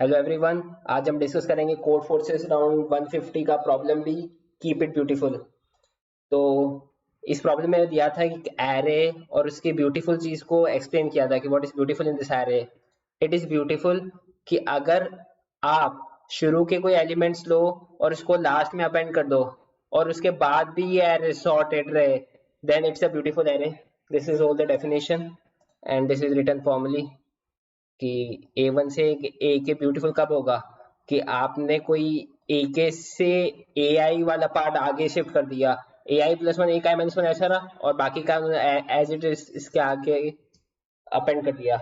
Hello everyone, आज हम discuss करेंगे कोड फोर्सेस राउंड 150 का प्रॉब्लम भी कीप इट ब्यूटीफुल। तो इस प्रॉब्लम में दिया था कि एरे और उसकी ब्यूटीफुल चीज को एक्सप्लेन किया था कि what is beautiful in this array. It is beautiful कि अगर आप शुरू के कोई एलिमेंट्स लो और उसको लास्ट में अपेंड कर दो और उसके बाद भी ये एरे सॉर्टेड रहे, then it's a beautiful array. This is all the definition and this is written formally कि A1 से ए के ब्यूटीफुल कब होगा कि आपने कोई ए के से ए आई वाला पार्ट आगे शिफ्ट कर दिया, ए आई प्लस वन ए का माइनस वन ऐसा रहा और बाकी का एज इट इज इसके आगे अपेंड कर दिया।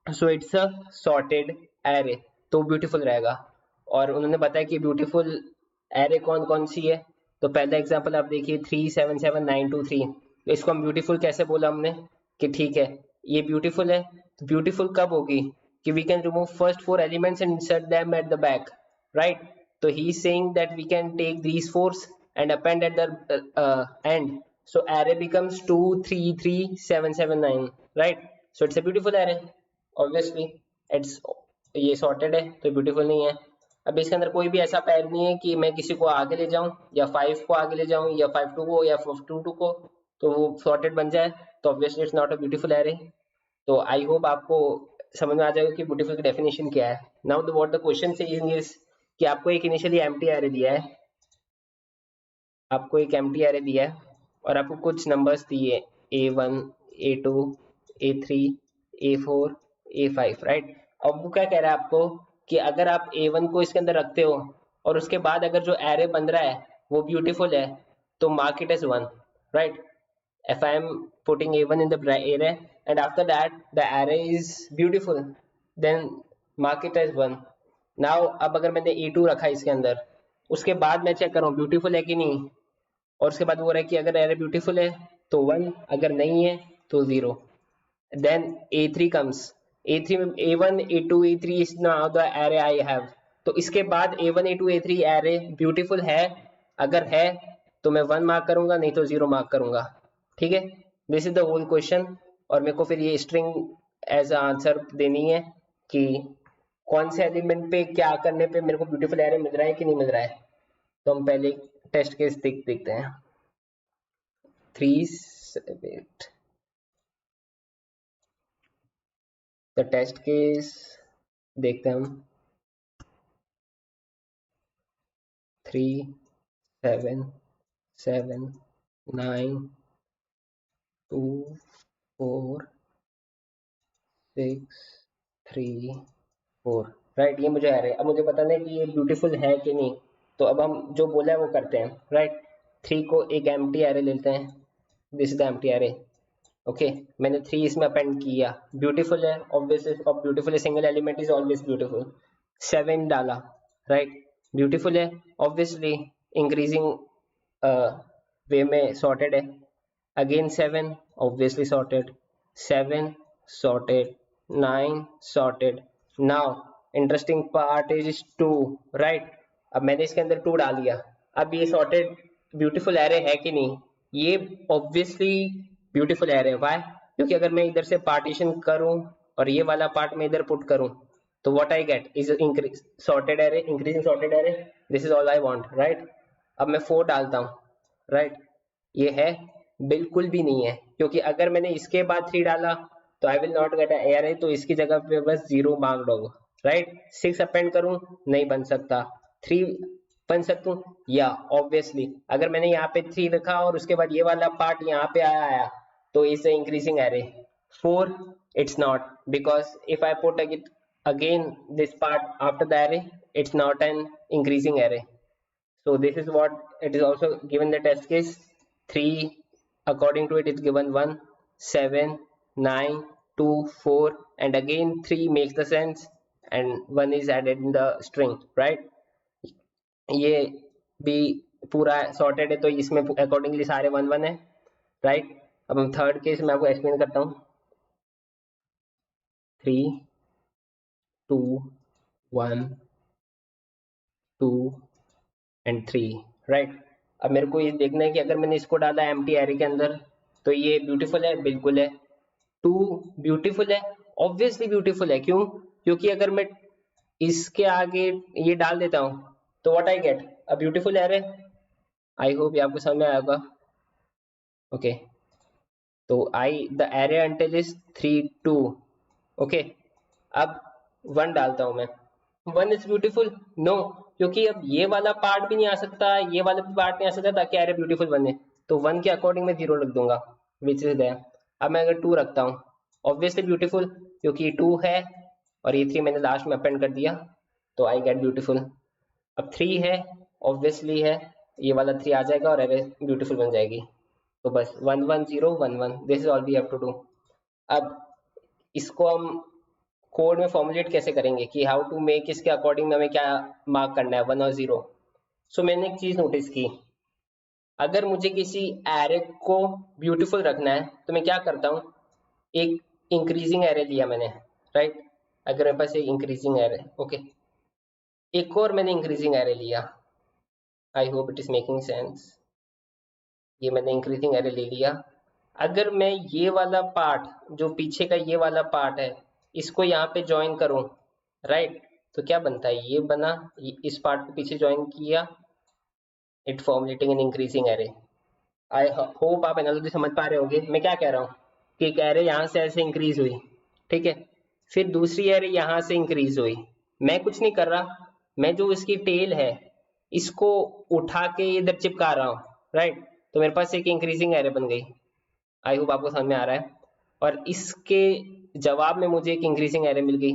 So it's a sorted array, तो ब्यूटीफुल रहेगा। और उन्होंने बताया कि ब्यूटीफुल एरे कौन कौन सी है। तो पहला एग्जांपल आप देखिए 377923। इसको हम ब्यूटीफुल कैसे बोला हमने कि ठीक है ये ब्यूटीफुल है। तो ब्यूटीफुल कब होगी कि we can remove first four elements and insert them at the back, right. तो he is saying that we can take these fours and append at the end. So array becomes 2 3 3 7 7 9, right? So it's a beautiful array. Obviously it's ये sorted है तो beautiful नहीं है। अब इसके अंदर कोई भी ऐसा पैर नहीं है कि मैं किसी को आगे ले जाऊं या 5 को आगे ले जाऊं या 5 2 को या 2 2 को तो वो sorted बन जाए, तो obviously it's not a beautiful array। तो आई होप आपको समझ में आ जाएगा कि ब्यूटीफुल की डेफिनेशन क्या है। Now the what the question saying is कि आपको एक इनिशियली एम्प्टी एरे दिया है, आपको एक एम्प्टी एरे दिया है और आपको कुछ नंबर्स दिए A1 A2 A3 A4 A5, right. अब वो क्या कह रहा है आपको कि अगर आप A1 को इसके अंदर रखते हो और उसके बाद अगर जो एरे बन रहा है वो ब्यूटीफुल है तो mark it as 1, right? If I am putting A1 in the array and after that the array is beautiful, then mark it as 1. Now अब अगर मैंने A2 रखा इसके अंदर, उसके बाद मैं चेक कर रहा हूँ ब्यूटीफुल है कि नहीं, और उसके बाद वो रहा है कि अगर एरे ब्यूटीफुल है तो 1, अगर नहीं है तो 0। देन A3 comes, A3 में A1 A2 A3 is now the array I have। तो इसके बाद A1 A2 A3 array beautiful है, अगर है तो मैं 1 मार्क करूंगा, नहीं तो 0 मार्क करूंगा, ठीक है। This is the whole question. और मेरे को फिर ये स्ट्रिंग एज आंसर देनी है कि कौन से एलिमेंट पे क्या करने पे मेरे को ब्यूटीफुल एरे मिल रहा है कि नहीं मिल रहा है। तो हम पहले टेस्ट केस देखते हैं। 3 द टेस्ट केस देखते हैं हम। 3 7 7 9 2 4 6 3 4, राइट। ये मुझे एरे, अब मुझे बताना है कि ये ब्यूटीफुल है कि नहीं। तो अब हम जो बोला है वो करते हैं, राइट। 3 को एक एम्प्टी एरे लेते हैं, this is the empty array, okay. मैंने 3 इसमें अपेंड किया, ब्यूटीफुल है ऑब्वियसली, अब beautiful single element is always beautiful. 7 डाला, राइट, ब्यूटीफुल है ऑब्वियसली, इंक्रीजिंग वे में सॉर्टेड है। Again 7 obviously sorted, 7 sorted, 9 sorted. Now interesting part is 2, right. अब मैंने इसके अंदर 2 डाल दिया, अब ये सॉर्टेड ब्यूटीफुल एरे है कि नहीं, ये ऑब्वियसली ब्यूटीफुल एरे है। व्हाई? क्योंकि अगर मैं इधर से पार्टीशन करूं और ये वाला पार्ट मैं इधर पुट करूं तो what I gate is increase sorted array, increasing sorted array. This is all I want, right. अब मैं 4 डालता हूं, राइट, ये है बिल्कुल भी नहीं है, क्योंकि अगर मैंने इसके बाद 3 डाला तो I will not gate array, तो इसकी जगह पे बस 0 मार्क्ड होगा, राइट। 6 अपेंड करूं, नहीं बन सकता। 3 बन सकता हूं या ऑब्वियसली अगर मैंने यहाँ पे 3 रखा और उसके बाद ये वाला पार्ट यहाँ पे आया तो is increasing array. 4 it's not, because if I put again this part after the array, it's not an increasing array. So this is what it is also given the test case. 3 according to it is given 1 7 9 2 4 and again 3 makes the sense and 1 is added in the string, right। ये भी पूरा sorted है तो इसमें accordingly सारे 1 1 है, right. अब हम थर्ड केस में आपको एक्सप्लेन करता हूँ। 3 2 1 2 एंड 3, राइट। अब मेरे को ये देखना है कि अगर मैंने इसको डाला एम्प्टी एरे के अंदर तो ये ब्यूटीफुल है, बिल्कुल है। 2 ब्यूटीफुल है, ऑब्वियसली ब्यूटीफुल है, क्यों? क्योंकि अगर मैं इसके आगे ये डाल देता हूँ, तो what I get a beautiful array. I hope ये आपको समझ में आएगा। ओके, तो I the array until is 3 2। Okay, अब 1 डालता हूँ मैं। 1 इज ब्यूटीफुल नो, क्योंकि अब ये वाला पार्ट भी नहीं आ सकता, ये वाला भी पार्ट नहीं आ सकता ताकि एरे ब्यूटीफुल बने, तो 1 के अकॉर्डिंग मैं 0 रख दूंगा विच इज देयर। अब मैं अगर 2 रखता हूँ, ऑब्वियसली ब्यूटीफुल, क्योंकि ये 2 है और ये 3 मैंने लास्ट में अपेंड कर दिया, तो आई गेट ब्यूटीफुल। अब 3 है, ऑब्वियसली है, ये वाला 3 आ जाएगा और एरे ब्यूटीफुल बन जाएगी। तो बस 1 1 0 1 1, this is all we have to do. अब इसको हम कोड में फॉर्मुलेट कैसे करेंगे कि हाउ टू मेक, इसके अकॉर्डिंग में हमें क्या मार्क करना है 1 और 0। सो मैंने एक चीज नोटिस की, अगर मुझे किसी एरे को ब्यूटीफुल रखना है तो मैं क्या करता हूँ, एक इंक्रीजिंग एरे लिया मैंने, राइट। अगर मेरे पास एक इंक्रीजिंग एरे, ओके, एक और मैंने इंक्रीजिंग एरे लिया, I hope it is making sense. ये मैंने इंक्रीजिंग एरे ले लिया। अगर मैं ये वाला पार्ट, जो पीछे का ये वाला पार्ट है, इसको यहाँ पे ज्वाइन करूँ, राइट, तो क्या बनता है, ये बना, इस पार्ट को पीछे ज्वाइन किया, it formulating an increasing array. I hope आप एनालॉजी समझ पा रहे होगे मैं क्या कह रहा हूँ, कि एक एरे यहाँ से ऐसे इंक्रीज हुई, ठीक है, फिर दूसरी एरे यहाँ से इंक्रीज हुई, मैं कुछ नहीं कर रहा, मैं जो इसकी टेल है इसको उठा के इधर चिपका रहा हूँ, राइट, तो मेरे पास एक इंक्रीजिंग एरे बन गई। आई होप आपको समझ में आ रहा है। और इसके जवाब में मुझे एक इंक्रीजिंग एरे मिल गई,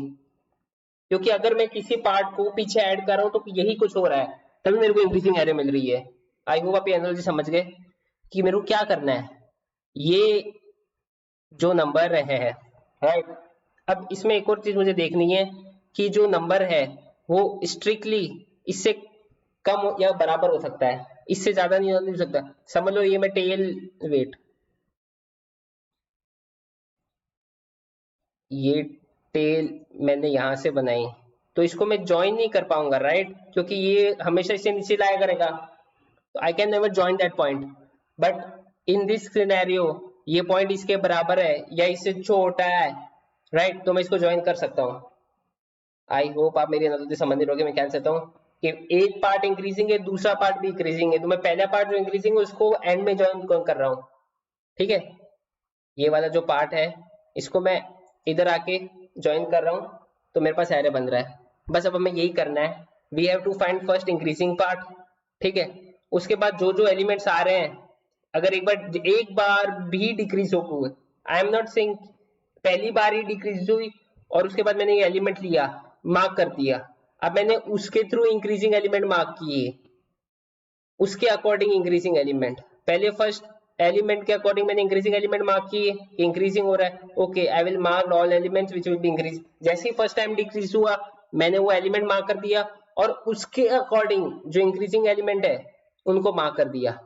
क्योंकि अगर मैं किसी पार्ट को पीछे ऐड कर रहा हूँ तो यही कुछ हो रहा है, तभी मेरे को इंक्रीजिंग एरे मिल रही है। आई होप आप ये एनालॉजी समझ गए कि मेरे को क्या करना है, ये जो नंबर रहे हैं, राइट। अब इसमें एक और चीज मुझे देखनी है कि जो नंबर है वो स्ट्रिक्टली इससे कम या बराबर हो सकता है, इससे ज्यादा नहीं हो सकता। समझ लो ये मैं टेल, वेट, ये टेल मैंने यहाँ से बनाई, तो इसको मैं ज्वाइन नहीं कर पाऊंगा, राइट, क्योंकि ये हमेशा इसे नीचे लाया करेगा, तो I can never join that point. But in this scenario ये पॉइंट इसके बराबर है या इससे छोटा है, राइट, तो मैं इसको ज्वाइन कर सकता हूँ। आई होप आप मेरी एनालिसिस समझ रहे होगे मैं क्या चाहता हूँ, कि एक पार्ट इंक्रीजिंग है, दूसरा पार्ट भी इंक्रीजिंग है, तो मैं पहला पार्ट जो इंक्रीजिंग है उसको एंड में ज्वाइन कर रहा हूँ, ठीक है। ये वाला जो पार्ट है इसको मैं इधर आके ज्वाइन कर रहा हूँ, तो मेरे पास एरे बन रहा है। बस अब हमें यही करना है, we have to find first increasing part, ठीक है। उसके बाद जो जो एलिमेंट्स आ रहे हैं, अगर एक बार भी डिक्रीज हो, आई एम नॉट सेइंग पहली बार ही डिक्रीज हुई और उसके बाद मैंने ये एलिमेंट लिया, मार्क कर दिया, अब मैंने उसके थ्रू इंक्रीजिंग एलिमेंट मार्क किए, उसके अकॉर्डिंग इंक्रीजिंग एलिमेंट, पहले फर्स्ट एलिमेंट के अकॉर्डिंग मैंने इंक्रीजिंग एलिमेंट मार्क किए, इंक्रीजिंग हो रहा है, okay, I will mark all elements which will be increase. जैसे ही फर्स्ट टाइम डिक्रीज हुआ मैंने वो एलिमेंट मार्क कर दिया और उसके अकॉर्डिंग जो इंक्रीजिंग एलिमेंट है उनको मार्क कर दिया,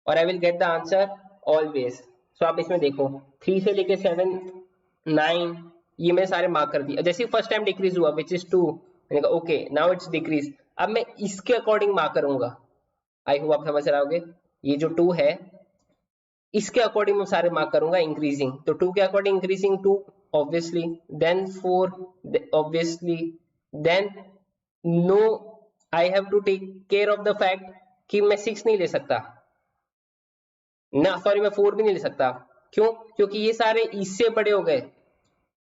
और I will get the answer always. So आप इसमें देखो 3 से लेके 7 9 ये मैंने सारे मार्क कर दिए, जैसे फर्स्ट टाइम डिक्रीज हुआ विच इज 2, मैंने कहा ओके नाउ इट्स डिक्रीज, अब मैं इसके अकॉर्डिंग मार्क करूंगा। आई होप आप समझ रहे होगे, ये जो 2 है इसके अकॉर्डिंग मैं सारे मार्क करूंगा इंक्रीजिंग, तो 2 के according increasing 2 obviously, then 4 obviously, then no, I have to take care of the fact कि मैं 6 नहीं ले सकता ना, सॉरी मैं 4 भी नहीं ले सकता, क्यों, क्योंकि ये सारे इससे बड़े हो गए,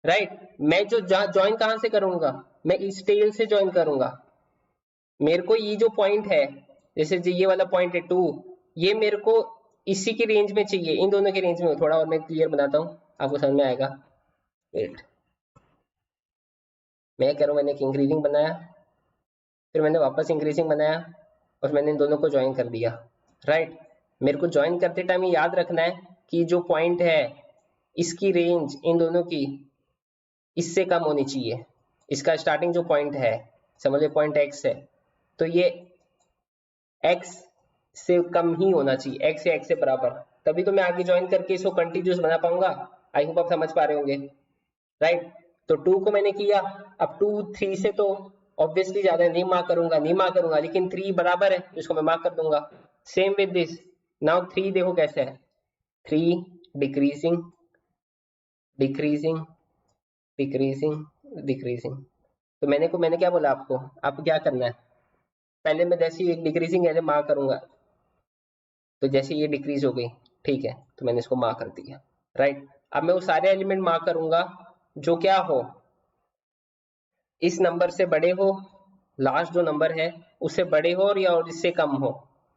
राइट। मैं जो ज्वाइन कहां से करूंगा, मैं इस टेल से ज्वाइन करूंगा, मेरे को ये जो पॉइंट है, जैसे जो ये वाला पॉइंट है 2, ये मेरे को इसी की रेंज में चाहिए, इन दोनों के रेंज में। थोड़ा और मैं क्लियर बनाता हूँ आपको समझ में आएगा, वेट, मैं कह रहा हूँ मैंने एक इंक्रीजिंग बनाया, फिर मैंने वापस इंक्रीजिंग बनाया और मैंने इन दोनों को ज्वाइन कर दिया, राइट। मेरे को ज्वाइन करते टाइम ये याद रखना है कि जो पॉइंट है इसकी रेंज इन दोनों की इससे कम होनी चाहिए, इसका स्टार्टिंग जो पॉइंट है, समझ लो पॉइंट एक्स है, तो ये एक्स से कम ही होना चाहिए, एक्स या एक्स से बराबर, तभी तो मैं आगे ज्वाइन करके इसको कंटिन्यूस बना पाऊंगा। आई होप आप समझ पा रहे होंगे, राइट। तो 2 को मैंने किया, अब 2 3 से तो ऑब्वियसली ज्यादा नहीं मार्क करूंगा, नहीं मार्क करूंगा, लेकिन 3 बराबर है तो इसको मैं मार्क कर दूंगा। सेम विद दिस, नाउ 3 देखो कैसे है, 3 डिक्रीजिंग डिक्रीजिंग डिक्रीजिंग डिक्रीजिंग, तो मैंने क्या बोला आपको क्या करना है, पहले मैं जैसे ही डिक्रीजिंग एज मार्क करूंगा, तो जैसे ये डिक्रीज हो गई, ठीक है, तो मैंने इसको मार्क कर दिया, राइट। अब मैं वो सारे एलिमेंट मार्क करूंगा जो क्या हो, इस नंबर से बड़े हो, लास्ट जो नंबर है उससे बड़े हो और या और इससे कम हो,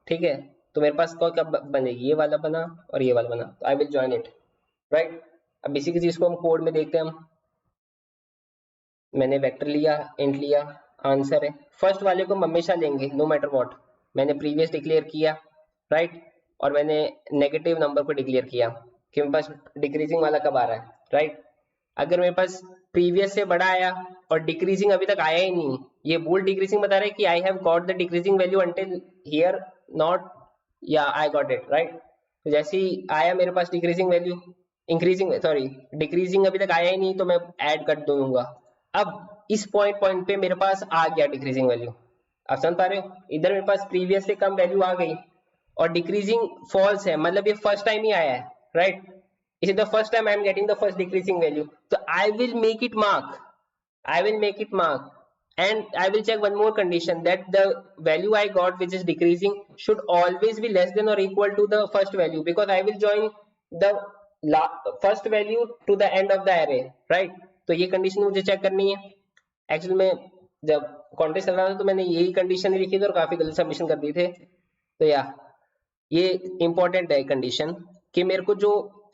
ठीक है। तो मेरे पास कब बनेगी, ये वाला बना और ये वाला बना, तो I will join it, right. अब इसी की चीज को हम कोड में देखते हैं हम। मैंने वेक्टर लिया, इंट लिया, आंसर है, फर्स्ट वाले को हम हमेशा लेंगे नो मैटर व्हाट। मैंने प्रीवियस डिक्लेयर किया, राइट, और मैंने नेगेटिव नंबर को डिक्लेयर किया कि मेरे पास डिक्रीजिंग वाला कब आ रहा है, राइट। अगर मेरे पास प्रीवियस से बड़ा आया और डिक्रीजिंग अभी तक आया ही नहीं, ये बोल्ड डिक्रीजिंग बता रहा है कि I have got the decreasing value until here not, या आई गॉट इट, राइट। तो जैसे ही आया मेरे पास decreasing value, increasing sorry decreasing अभी तक आया ही नहीं, तो मैं ऐड कर दूंगा। अब इस पॉइंट पे मेरे पास आ गया डिक्रीजिंग वैल्यू, आप समझ पा रहे हो, इधर मेरे पास प्रीवियस से कम वैल्यू आ गई और डिक्रीजिंग फॉल्स है, मतलब ये फर्स्ट टाइम ही आया है, right. It is the first time I am getting the first decreasing value, तो I will make it mark, I will make it mark, and I will check one more condition, that the value I got which is decreasing should always be less than or equal to the first value, because I will join the first value to the end of the array, right। तो ये condition मुझे check करनी है। Actually में जब contest चल रहा था तो मैंने यही कंडीशन लिखी थी और काफी गलत सबमिशन कर दिए थे, तो या ये इंपॉर्टेंट है कंडीशन कि मेरे को जो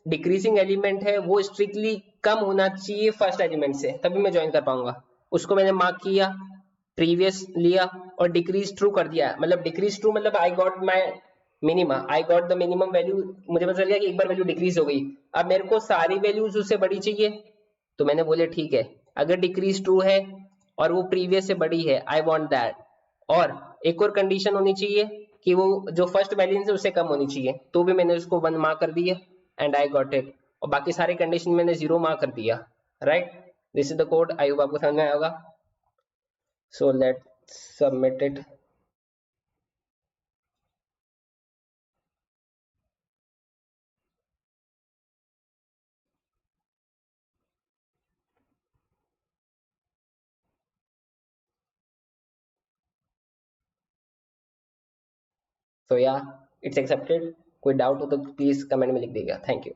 डिक्रीजिंग एलिमेंट है वो स्ट्रिक्टली कम होना चाहिए फर्स्ट एलिमेंट से, तभी मैं ज्वाइन कर पाऊंगा। उसको मैंने मार्क किया, प्रीवियस लिया और डिक्रीज ट्रू कर दिया, मतलब डिक्रीज ट्रू मतलब I got my minima, I got the minimum value, मुझे पता चल गया कि एक बार वैल्यू डिक्रीज हो गई। अब मेरे को सारी वैल्यूज उससे बड़ी चाहिए, तो मैंने बोले ठीक है, अगर डिक्रीज ट्रू है और वो प्रीवियस से बड़ी है, आई वांट दैट। और एक और कंडीशन होनी चाहिए कि वो जो फर्स्ट वैल्यू है उससे कम होनी चाहिए, तो भी मैंने उसको 1 मार्क कर दिया एंड आई गॉट इट, और बाकी सारे कंडीशन मैंने 0 मार्क कर दिया, right. This is the code, I hope आपको समझ में आया होगा। So let submit it. So yeah it's accepted, कोई डाउट हो तो प्लीज कमेंट में लिख दीजिएगा, थैंक यू।